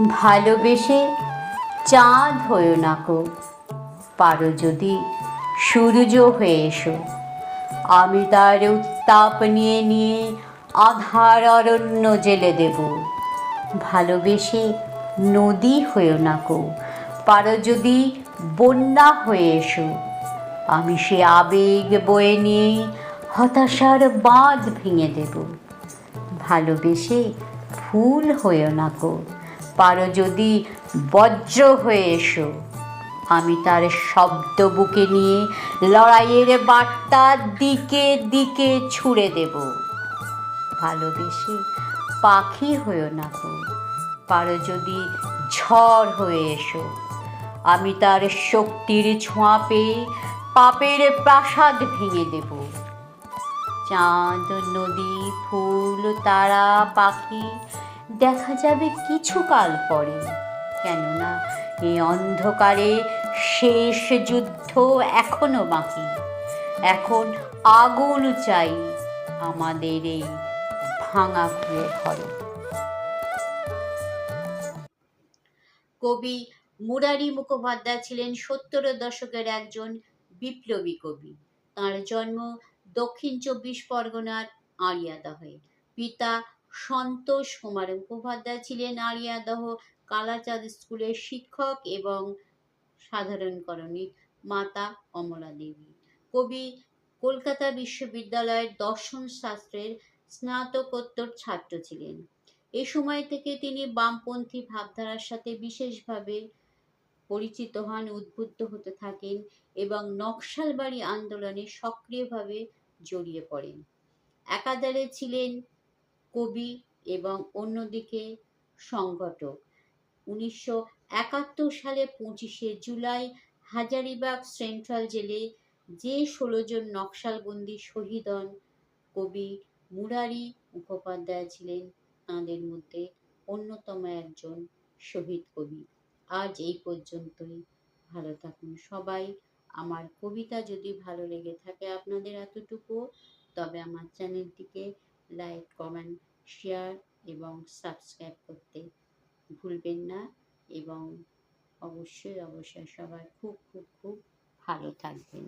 ভালোবেসে চাঁদ হয়েও নাকো, পারো যদি সূর্য হয়ে এসো। আমি তার উত্তাপ নিয়ে নিয়ে আধার অরণ্য জেলে দেব। ভালোবেসে নদী হয়েও নাকো, পারো যদি বন্যা হয়ে এসো। আমি সে আবেগ বয়ে নিয়ে হতাশার বাঁধ ভেঙে দেব। ভালোবেসে ফুল হয়েও নাকো, পারো যদি বজ্র হয়ে এসো। আমি তার শব্দ বুকে নিয়ে লড়াইয়ের বার্তা দিকে দিকে ছুঁড়ে দেব। ভালোবেসে পাখি হয়েও নাকো, পারো যদি ঝড় হয়ে এসো। আমি তার শক্তির ছোঁয়া পেয়ে পাপের প্রাসাদ ভেঙে দেব। চাঁদ, নদী, ফুল, তারা, পাখি দেখা যাবে কিছুকাল পরে, কেননা এই অন্ধকারে শেষ যুদ্ধ এখনো বাকি। এখন আগুন চাই আমাদের এই ভাঙা কুঁড়ে ঘরে। কবি মুরারি মুখোপাধ্যায় ছিলেন 70 দশকের একজন বিপ্লবী কবি। তাঁর জন্ম দক্ষিণ 24 পরগনার আড়িয়াদহে। পিতা সন্তোষ কুমার মুখোপাধ্যায় ছিলেন আড়িয়াদহ কালাচাঁদ স্কুলের শিক্ষক এবং সাধারণকরণী। মাতা অমলা দেবী। কবি কলকাতা বিশ্ববিদ্যালয়ের দর্শন শাস্ত্রের স্নাতকোত্তর ছাত্র ছিলেন। এ সময় থেকে তিনি বামপন্থী ভাবধারার সাথে বিশেষভাবে পরিচিত হন, উদ্বুদ্ধ হতে থাকেন এবং নকশালবাড়ি আন্দোলনে সক্রিয়ভাবে জড়িয়ে পড়েন। একাধারে ছিলেন কবি এবং অন্যদিকে সংগঠক। 1971 সালে 25শে জুলাই হাজারিবাগ সেন্ট্রাল জেলে যে 16 জন নকশালবন্দি শহীদ হন, কবি মুরারি মুখোপাধ্যায় ছিলেন তাঁদের মধ্যে অন্যতম একজন শহীদ কবি। আজ এই পর্যন্তই। ভালো থাকুন সবাই। আমার কবিতা যদি ভালো লেগে থাকে আপনাদের এতটুকু, তবে আমার চ্যানেলটিকে লাইক, কমেন্ট, শেয়ার এবং সাবস্ক্রাইব করতে ভুলবেন না। এবং অবশ্যই অবশ্যই সবাই খুব খুব খুব ভালো থাকবেন।